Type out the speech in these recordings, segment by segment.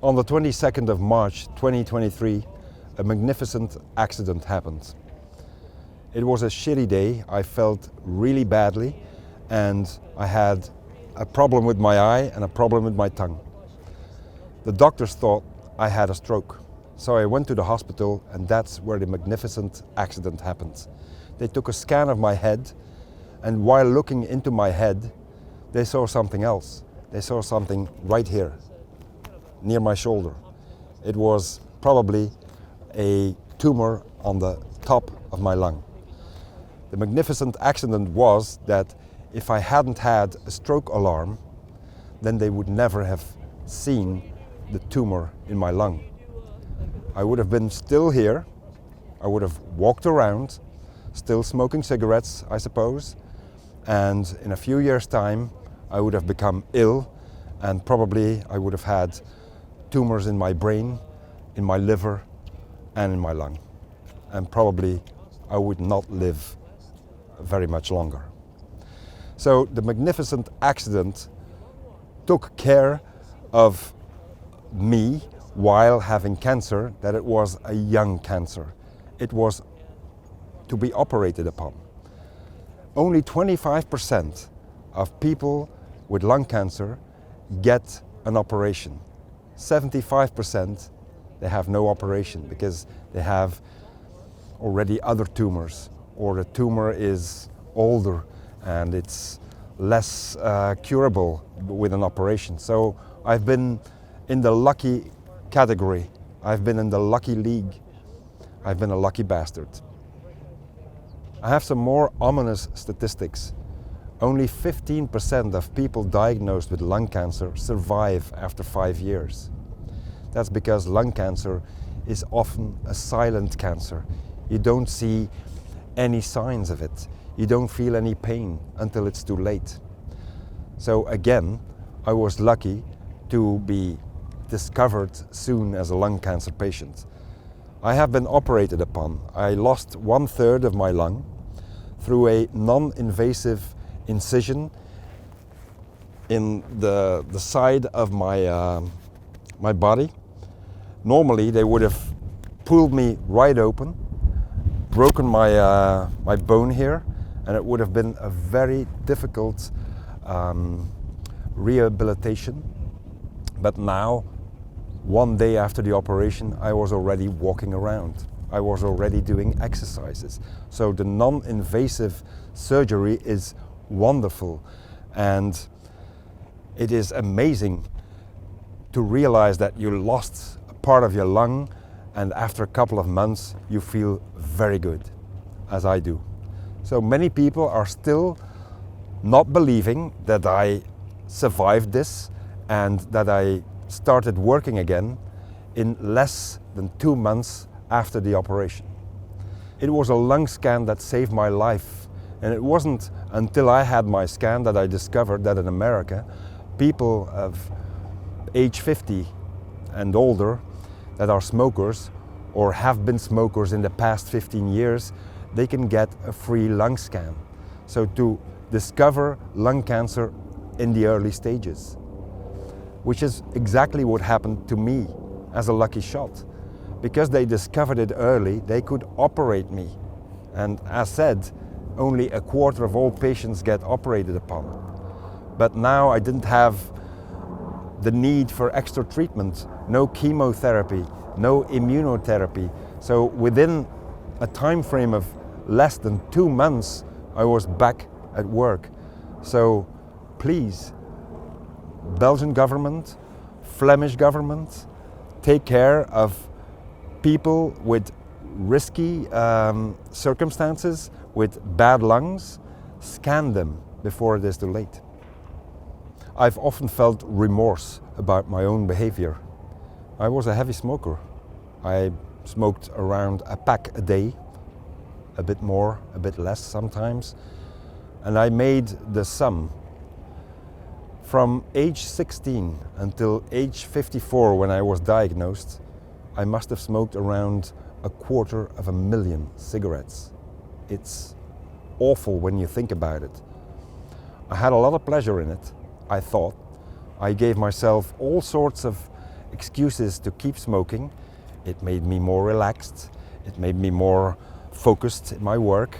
On the 22nd of March 2023, a magnificent accident happened. It was a shitty day. I felt really badly and I had a problem with my eye and a problem with my tongue. The doctors thought I had a stroke. So I went to the hospital and that's where the magnificent accident happened. They took a scan of my head, and while looking into my head, they saw something else. They saw something right here, near my shoulder. It was probably a tumor on the top of my lung. The magnificent accident was that if I hadn't had a stroke alarm, then they would never have seen the tumor in my lung. I would have been still here. I would have walked around, still smoking cigarettes, I suppose. And in a few years' time, I would have become ill, and probably I would have had tumors in my brain, in my liver, and in my lung. And probably I would not live very much longer. So the magnificent accident took care of me while having cancer, that it was a young cancer. It was to be operated upon. Only 25% of people with lung cancer get an operation. 75%, they have no operation because they have already other tumors, or the tumor is older and it's less curable with an operation. So I've been in the lucky category. I've been in the lucky league. I've been a lucky bastard. I have some more ominous statistics. Only 15% of people diagnosed with lung cancer survive after 5 years. That's because lung cancer is often a silent cancer. You don't see any signs of it. You don't feel any pain until it's too late. So again, I was lucky to be discovered soon as a lung cancer patient. I have been operated upon. I lost 1/3 of my lung through a non-invasive incision in the side of my body. Normally they would have pulled me right open, broken my bone here, and it would have been a very difficult rehabilitation. But now, one day after the operation, I was already walking around. I was already doing exercises. So the non-invasive surgery is wonderful, and it is amazing to realize that you lost a part of your lung, and after a couple of months you feel very good, as I do. So many people are still not believing that I survived this and that I started working again in less than 2 months after the operation. It was a lung scan that saved my life, and it wasn't until I had my scan that I discovered that in America, people of age 50 and older that are smokers or have been smokers in the past 15 years, they can get a free lung scan. So to discover lung cancer in the early stages, which is exactly what happened to me as a lucky shot. Because they discovered it early, they could operate me. And as said, only 1/4 of all patients get operated upon. But now I didn't have the need for extra treatment, no chemotherapy, no immunotherapy. So within a time frame of less than 2 months, I was back at work. So please, Belgian government, Flemish government, take care of people with risky circumstances, with bad lungs. Scan them before it is too late. I've often felt remorse about my own behavior. I was a heavy smoker. I smoked around a pack a day, a bit more, a bit less sometimes. And I made the sum. From age 16 until age 54, when I was diagnosed, I must have smoked around 250,000 cigarettes. It's awful when you think about it. I had a lot of pleasure in it, I thought. I gave myself all sorts of excuses to keep smoking. It made me more relaxed. It made me more focused in my work.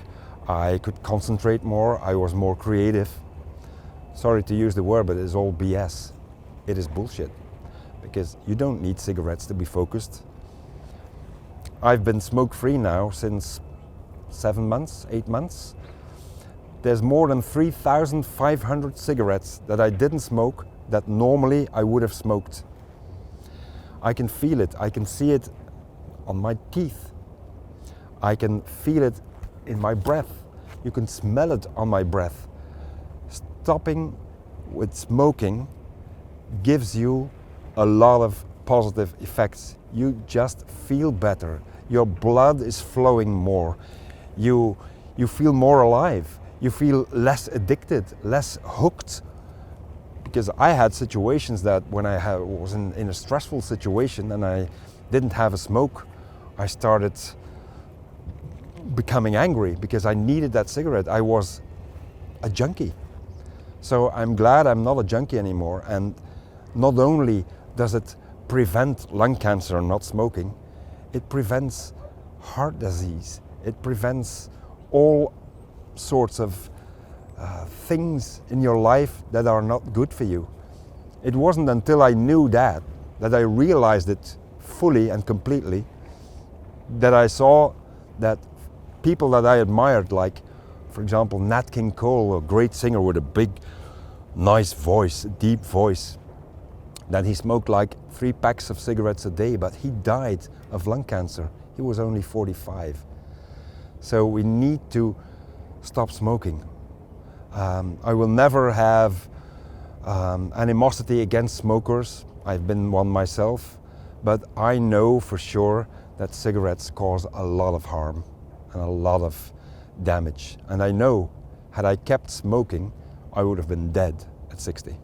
I could concentrate more. I was more creative. Sorry to use the word, but it's all BS. It is bullshit. Because you don't need cigarettes to be focused. I've been smoke-free now since 7 months, 8 months. There's more than 3,500 cigarettes that I didn't smoke that normally I would have smoked. I can feel it, I can see it on my teeth. I can feel it in my breath. You can smell it on my breath. Stopping with smoking gives you a lot of positive effects. You just feel better. Your blood is flowing more. You feel more alive. You feel less addicted, less hooked. Because I had situations that when I was in a stressful situation and I didn't have a smoke, I started becoming angry because I needed that cigarette. I was a junkie. So I'm glad I'm not a junkie anymore. And not only does it prevent lung cancer, not smoking, it prevents heart disease. It prevents all sorts of things in your life that are not good for you. It wasn't until I knew that I realized it fully and completely, that I saw that people that I admired, like, for example, Nat King Cole, a great singer with a big, nice voice, a deep voice, that he smoked like 3 packs of cigarettes a day, but he died of lung cancer. He was only 45. So we need to stop smoking. I will never have animosity against smokers. I've been one myself, but I know for sure that cigarettes cause a lot of harm and a lot of damage. And I know, had I kept smoking, I would have been dead at 60.